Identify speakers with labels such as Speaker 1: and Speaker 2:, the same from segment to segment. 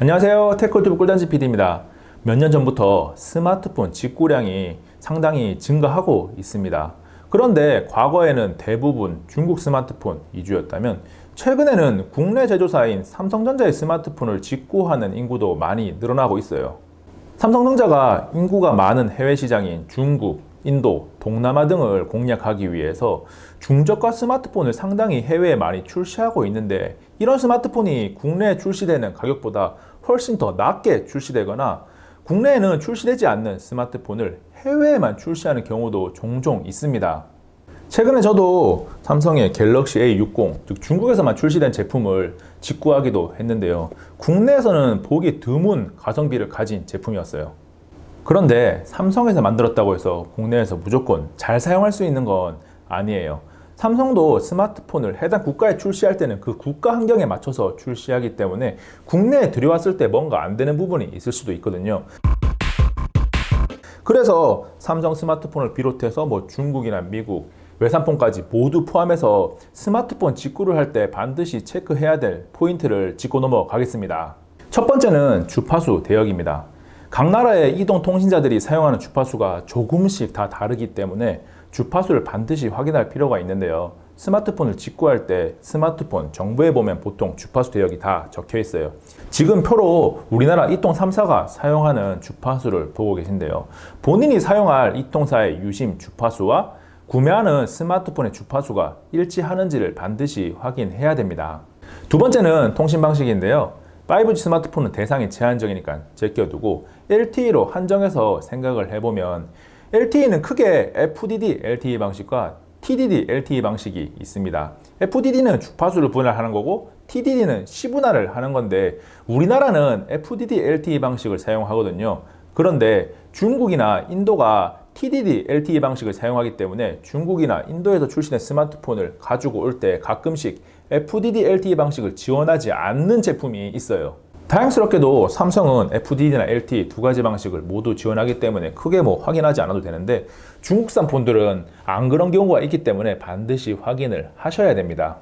Speaker 1: 안녕하세요. 테크유튜브 꿀단지 PD입니다. 몇 년 전부터 스마트폰 직구량이 상당히 증가하고 있습니다. 그런데 과거에는 대부분 중국 스마트폰 위주였다면 최근에는 국내 제조사인 삼성전자의 스마트폰을 직구하는 인구도 많이 늘어나고 있어요. 삼성전자가 인구가 많은 해외 시장인 중국, 인도, 동남아 등을 공략하기 위해서 중저가 스마트폰을 상당히 해외에 많이 출시하고 있는데, 이런 스마트폰이 국내에 출시되는 가격보다 훨씬 더 낮게 출시되거나 국내에는 출시되지 않는 스마트폰을 해외에만 출시하는 경우도 종종 있습니다. 최근에 저도 삼성의 갤럭시 A60, 즉 중국에서만 출시된 제품을 직구하기도 했는데요. 국내에서는 보기 드문 가성비를 가진 제품이었어요. 그런데 삼성에서 만들었다고 해서 국내에서 무조건 잘 사용할 수 있는 건 아니에요. 삼성도 스마트폰을 해당 국가에 출시할 때는 그 국가 환경에 맞춰서 출시하기 때문에 국내에 들여왔을 때 뭔가 안 되는 부분이 있을 수도 있거든요. 그래서 삼성 스마트폰을 비롯해서 중국이나 미국, 외산폰까지 모두 포함해서 스마트폰 직구를 할 때 반드시 체크해야 될 포인트를 짚고 넘어가겠습니다. 첫 번째는 주파수 대역입니다. 각 나라의 이동통신자들이 사용하는 주파수가 조금씩 다 다르기 때문에 주파수를 반드시 확인할 필요가 있는데요. 스마트폰을 직구할 때 스마트폰 정보에 보면 보통 주파수 대역이 다 적혀 있어요. 지금 표로 우리나라 이통 3사가 사용하는 주파수를 보고 계신데요. 본인이 사용할 이통사의 유심 주파수와 구매하는 스마트폰의 주파수가 일치하는지를 반드시 확인해야 됩니다. 두 번째는 통신 방식인데요. 5G 스마트폰은 대상이 제한적이니까 제껴두고 LTE로 한정해서 생각을 해보면, LTE는 크게 FDD LTE 방식과 TDD LTE 방식이 있습니다. FDD는 주파수를 분할하는 거고 TDD는 시분할을 하는 건데, 우리나라는 FDD LTE 방식을 사용하거든요. 그런데 중국이나 인도가 TDD LTE 방식을 사용하기 때문에 중국이나 인도에서 출시된 스마트폰을 가지고 올 때 가끔씩 FDD LTE 방식을 지원하지 않는 제품이 있어요. 다행스럽게도 삼성은 FDD나 LTE 두 가지 방식을 모두 지원하기 때문에 크게 확인하지 않아도 되는데, 중국산 폰들은 안 그런 경우가 있기 때문에 반드시 확인을 하셔야 됩니다.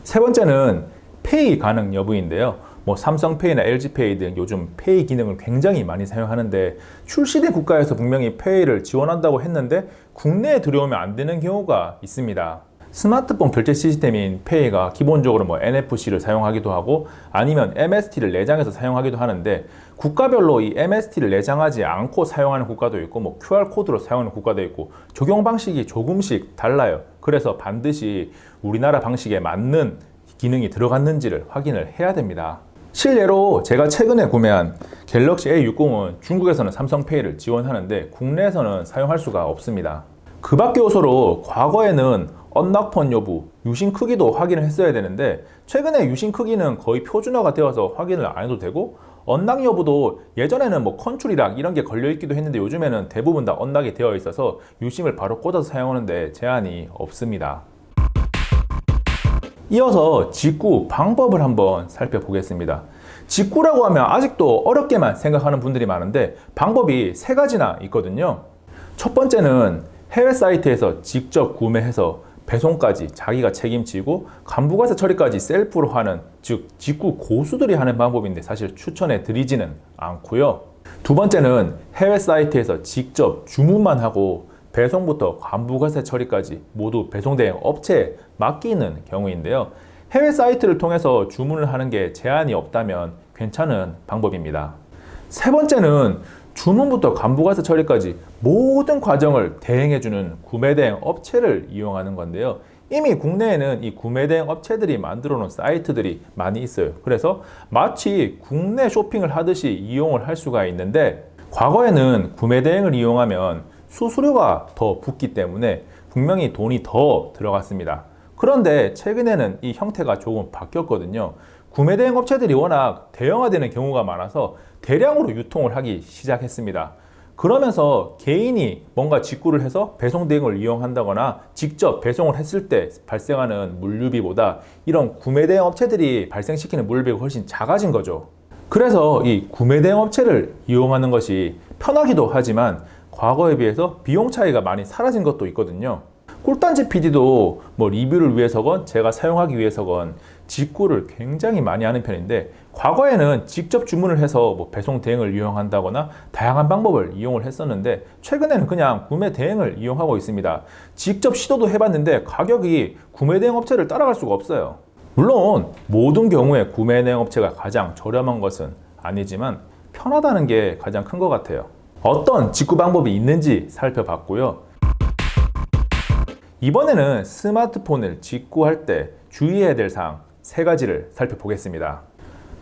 Speaker 1: 세 번째는 페이 가능 여부인데요. 삼성페이나 LG페이 등 요즘 페이 기능을 굉장히 많이 사용하는데, 출시된 국가에서 분명히 페이를 지원한다고 했는데 국내에 들여오면 안 되는 경우가 있습니다. 스마트폰 결제 시스템인 페이가 기본적으로 NFC를 사용하기도 하고 아니면 MST를 내장해서 사용하기도 하는데, 국가별로 이 MST를 내장하지 않고 사용하는 국가도 있고 QR코드로 사용하는 국가도 있고 적용 방식이 조금씩 달라요. 그래서 반드시 우리나라 방식에 맞는 기능이 들어갔는지를 확인을 해야 됩니다. 실례로 제가 최근에 구매한 갤럭시 A60은 중국에서는 삼성페이를 지원하는데 국내에서는 사용할 수가 없습니다. 그 밖의 요소로 과거에는 언락폰 여부, 유심 크기도 확인을 했어야 되는데, 최근에 유심 크기는 거의 표준화가 되어서 확인을 안 해도 되고, 언락 여부도 예전에는 컨트롤이랑 이런 게 걸려 있기도 했는데 요즘에는 대부분 다 언락이 되어 있어서 유심을 바로 꽂아서 사용하는데 제한이 없습니다. 이어서 직구 방법을 한번 살펴보겠습니다. 직구라고 하면 아직도 어렵게만 생각하는 분들이 많은데 방법이 세 가지나 있거든요. 첫 번째는 해외 사이트에서 직접 구매해서 배송까지 자기가 책임지고 간부가세 처리까지 셀프로 하는, 즉 직구 고수들이 하는 방법인데 사실 추천해 드리지는 않고요. 두 번째는 해외 사이트에서 직접 주문만 하고 배송부터 간부가세 처리까지 모두 배송대행 업체에 맡기는 경우인데요. 해외 사이트를 통해서 주문을 하는 게 제한이 없다면 괜찮은 방법입니다. 세 번째는 주문부터 간부가세 처리까지 모든 과정을 대행해주는 구매대행 업체를 이용하는 건데요. 이미 국내에는 이 구매대행 업체들이 만들어 놓은 사이트들이 많이 있어요. 그래서 마치 국내 쇼핑을 하듯이 이용을 할 수가 있는데, 과거에는 구매대행을 이용하면 수수료가 더 붙기 때문에 분명히 돈이 더 들어갔습니다. 그런데 최근에는 이 형태가 조금 바뀌었거든요. 구매대행 업체들이 워낙 대형화되는 경우가 많아서 대량으로 유통을 하기 시작했습니다. 그러면서 개인이 뭔가 직구를 해서 배송 대행을 이용한다거나 직접 배송을 했을 때 발생하는 물류비보다 이런 구매대행 업체들이 발생시키는 물류비가 훨씬 작아진 거죠. 그래서 이 구매대행 업체를 이용하는 것이 편하기도 하지만 과거에 비해서 비용 차이가 많이 사라진 것도 있거든요. 꿀단지 PD도 뭐 리뷰를 위해서건 제가 사용하기 위해서건 직구를 굉장히 많이 하는 편인데, 과거에는 직접 주문을 해서 뭐 배송 대행을 이용한다거나 다양한 방법을 이용을 했었는데, 최근에는 그냥 구매 대행을 이용하고 있습니다. 직접 시도도 해봤는데 가격이 구매 대행 업체를 따라갈 수가 없어요. 물론 모든 경우에 구매 대행 업체가 가장 저렴한 것은 아니지만 편하다는 게 가장 큰 것 같아요. 어떤 직구 방법이 있는지 살펴봤고요. 이번에는 스마트폰을 직구할 때 주의해야 될 사항 3가지를 살펴보겠습니다.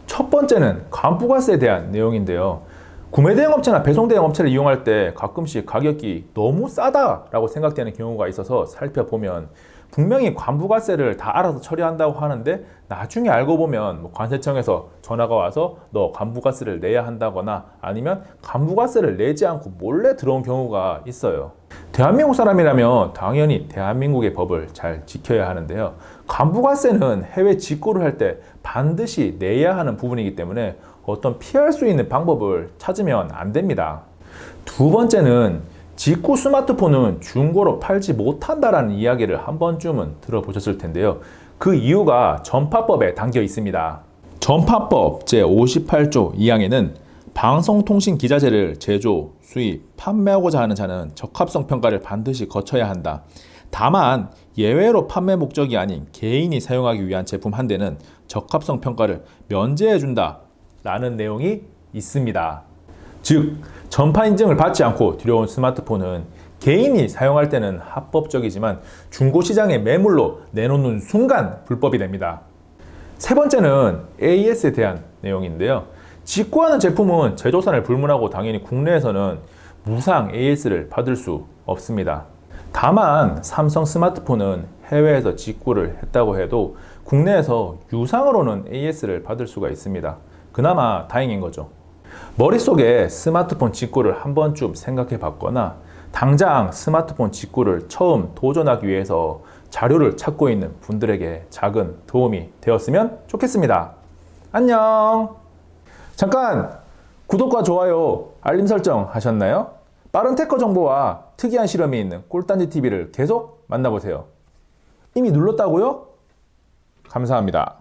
Speaker 1: 첫 번째는 간부가세에 대한 내용인데요. 구매 대행 업체나 배송 대행 업체를 이용할 때 가끔씩 가격이 너무 싸다라고 생각되는 경우가 있어서 살펴보면 분명히 관부가세를 다 알아서 처리한다고 하는데, 나중에 알고 보면 뭐 관세청에서 전화가 와서 너 관부가세를 내야 한다거나 아니면 관부가세를 내지 않고 몰래 들어온 경우가 있어요. 대한민국 사람이라면 당연히 대한민국의 법을 잘 지켜야 하는데요. 관부가세는 해외 직구를 할 때 반드시 내야 하는 부분이기 때문에 어떤 피할 수 있는 방법을 찾으면 안 됩니다. 두 번째는 직구 스마트폰은 중고로 팔지 못한다라는 이야기를 한 번쯤은 들어보셨을 텐데요. 그 이유가 전파법에 담겨 있습니다. 전파법 제58조 2항에는 방송통신기자재를 제조, 수입, 판매하고자 하는 자는 적합성 평가를 반드시 거쳐야 한다. 다만 예외로 판매 목적이 아닌 개인이 사용하기 위한 제품 한 대는 적합성 평가를 면제해 준다 라는 내용이 있습니다. 즉, 전파 인증을 받지 않고 들여온 스마트폰은 개인이 사용할 때는 합법적이지만 중고시장에 매물로 내놓는 순간 불법이 됩니다. 세 번째는 AS에 대한 내용인데요. 직구하는 제품은 제조사를 불문하고 당연히 국내에서는 무상 AS를 받을 수 없습니다. 다만 삼성 스마트폰은 해외에서 직구를 했다고 해도 국내에서 유상으로는 AS를 받을 수가 있습니다. 그나마 다행인 거죠. 머릿속에 스마트폰 직구를 한 번쯤 생각해 봤거나 당장 스마트폰 직구를 처음 도전하기 위해서 자료를 찾고 있는 분들에게 작은 도움이 되었으면 좋겠습니다. 안녕! 잠깐! 구독과 좋아요, 알림 설정 하셨나요? 빠른 테크 정보와 특이한 실험이 있는 꿀단지 TV를 계속 만나보세요. 이미 눌렀다고요? 감사합니다.